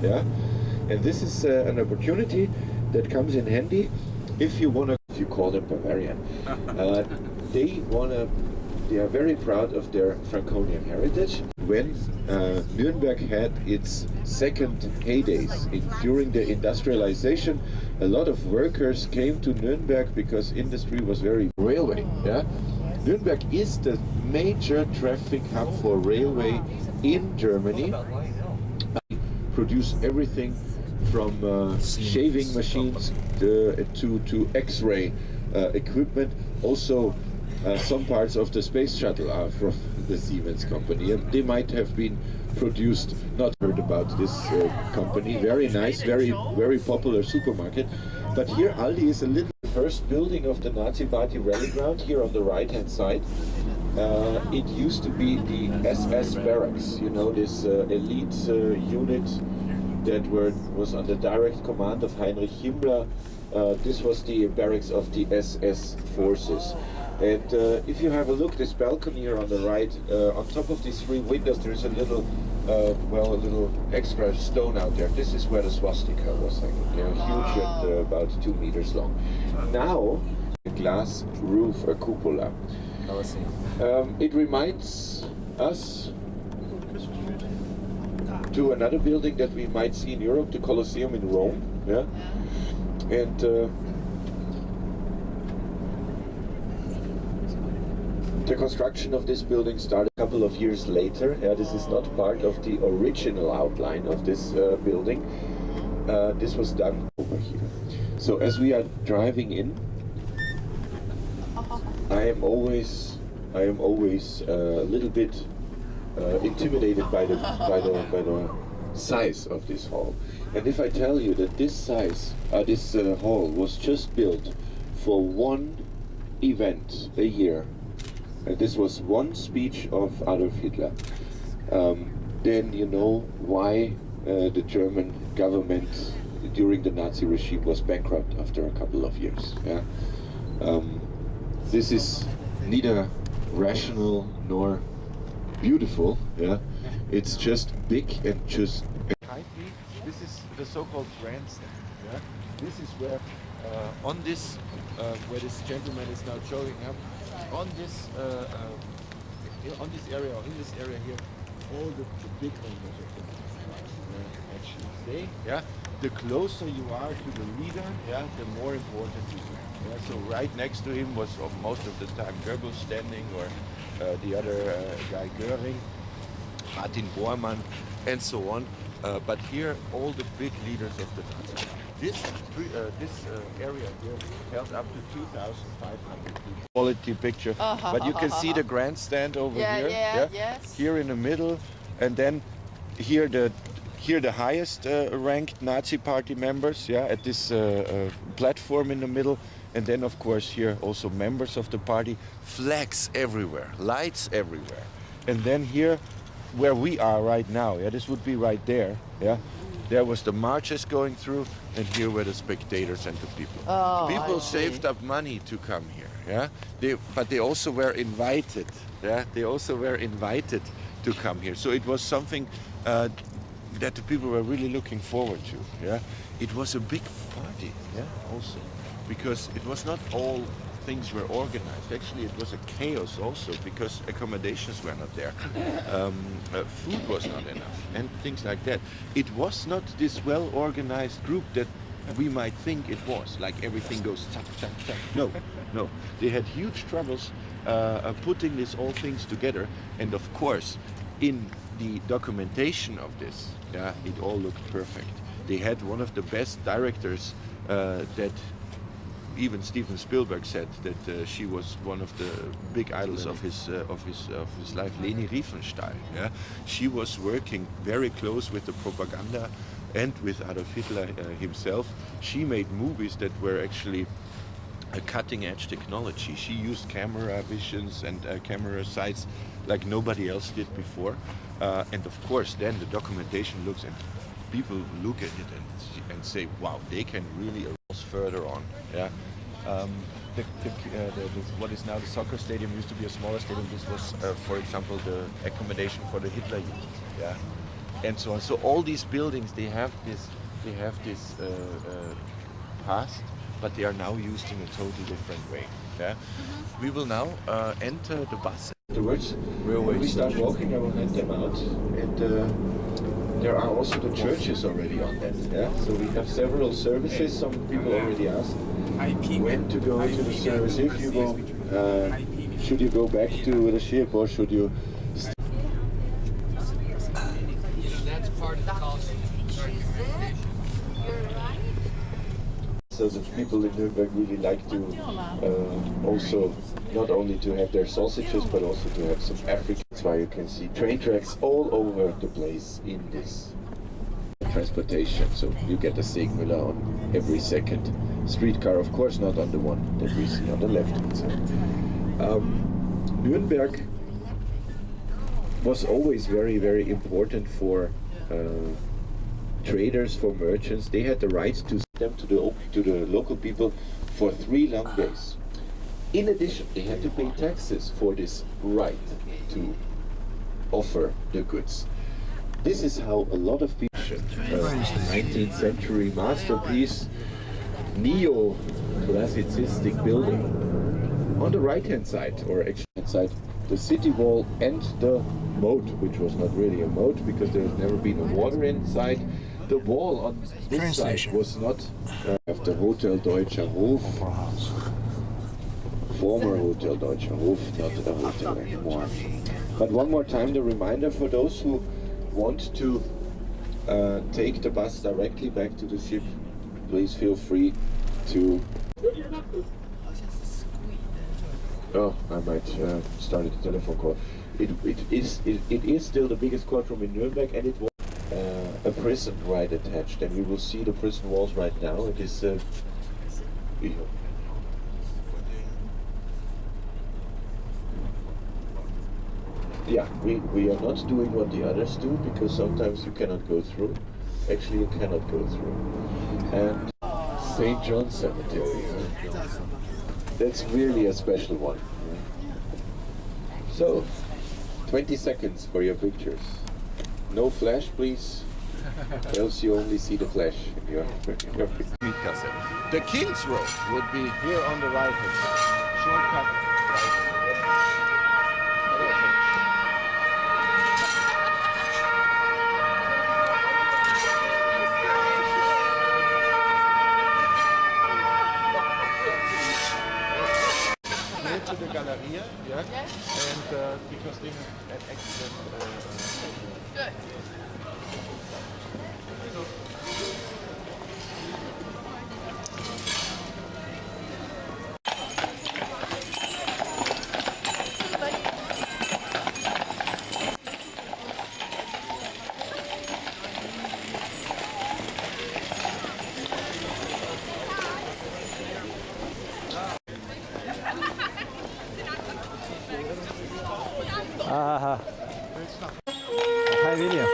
Yeah, and this is an opportunity that comes in handy if you want to. If you call them Bavarian, they are very proud of their Franconian heritage. When Nuremberg had its second heydays during the industrialization, a lot of workers came to Nuremberg because industry was very railway. Yeah, Nuremberg is the major traffic hub for railway in Germany. Produce everything from shaving machines to X-ray equipment. Also, some parts of the space shuttle are from the Siemens company, and they might have been produced. Not heard about this company. Very nice, very popular supermarket. But here Aldi is a little first building of the Nazi Party rally ground. Here on the right-hand side, it used to be the SS barracks. You know, this elite unit that was under direct command of Heinrich Himmler. This was the barracks of the SS forces. And if you have a look, this balcony here on the right, on top of these three windows, there is a little, a little extra stone out there. This is where the swastika was hanging. Huge and about 2 meters long. Now, a glass roof, a cupola. It reminds us to another building that we might see in Europe, the Colosseum in Rome. Yeah, and the construction of this building started a couple of years later. This is not part of the original outline of this building. This was done over here. So as we are driving in, I am always a little bit intimidated by the size of this hall. And if I tell you that this hall was just built for one event a year, and this was one speech of Adolf Hitler, then you know why the German government during the Nazi regime was bankrupt after a couple of years. Yeah, this is neither rational nor beautiful. Yeah, it's just big and just. Behind me, this is the so-called grandstand. Yeah, this is where on this where this gentleman is now showing up. On this area, or in this area here, all the big owners of the actually stay. Yeah, the closer you are to the leader, yeah, the more important you are. Yeah, so right next to him was most of the time Goebbels standing, or the other guy Göring, Martin Bormann, and so on. But here, all the big leaders of the Nazis. This area here held up to 2,500 people. Quality picture. But you can see the grandstand over here. Yeah? Yes. Here in the middle, and then here the highest ranked Nazi Party members. Yeah, at this platform in the middle, and then of course here also members of the party. Flags everywhere, lights everywhere, and then here, where we are right now. Yeah, this would be right there. Yeah. There was the marches going through, and here were the spectators and the people. People saved up money to come here, yeah. But they also were invited, yeah. They also were invited to come here. So it was something that the people were really looking forward to, yeah. It was a big party, yeah. Also, because it was not all things were organized. Actually, it was a chaos also, because accommodations were not there. Food was not enough, and things like that. It was not this well-organized group that we might think it was, like everything goes tuck, tuck, tuck. No, no. They had huge troubles putting all things together, and of course, in the documentation of this, yeah, it all looked perfect. They had one of the best directors that even Steven Spielberg said that she was one of the big idols of his life, Leni Riefenstahl. Yeah, she was working very close with the propaganda and with Adolf Hitler himself. She made movies that were actually a cutting-edge technology. She used camera visions and camera sights like nobody else did before. And of course, then the documentation looks, and people look at it and say, wow, they can really arouse further on. Yeah. What is now the soccer stadium used to be a smaller stadium. This was, for example, the accommodation for the Hitler Youth. Yeah. and so on. So all these buildings, they have this past, but they are now used in a totally different way. Yeah. We will now enter the bus. Afterwards, when we start walking, I will let them out, and there are also the churches already on that. Yeah. So we have several services. Some people already asked when to go to the service. If you go, should you go back to the ship or should you? That's part of the culture. So the people in Nuremberg really like to also not only to have their sausages but also to have some African. That's why you can see train tracks all over the place in this transportation. So you get a Segmüller on every second. Streetcar, of course, not on the one that we see on the left hand side. Nuremberg was always very, very important for traders, for merchants. They had the right to sell them to the local people for 3 long days. In addition, they had to pay taxes for this right to offer the goods. This is how a lot of people, 19th century masterpiece, neo-classicistic building. On the right hand side, or actually side, the city wall and the moat, which was not really a moat because there has never been a water inside. The wall on this side was not of the Hotel Deutscher Hof, former Hotel Deutscher Hof, not a hotel anymore. But one more time, the reminder for those who want to take the bus directly back to the ship, please feel free to. Oh, I might start a telephone call. It is still the biggest courtroom in Nuremberg, and it was a prison right attached. And we will see the prison walls right now. It is. Yeah, we are not doing what the others do because sometimes you cannot go through. Actually, you cannot go through. And St. John's Cemetery. That's really a special one. So, 20 seconds for your pictures. No flash, please. Else you only see the flash in your picture. The King's Road would be here on the right hand side. Shortcut. To the Galleria, yeah, and because they have an excellent. Good. Aha. Hi, William.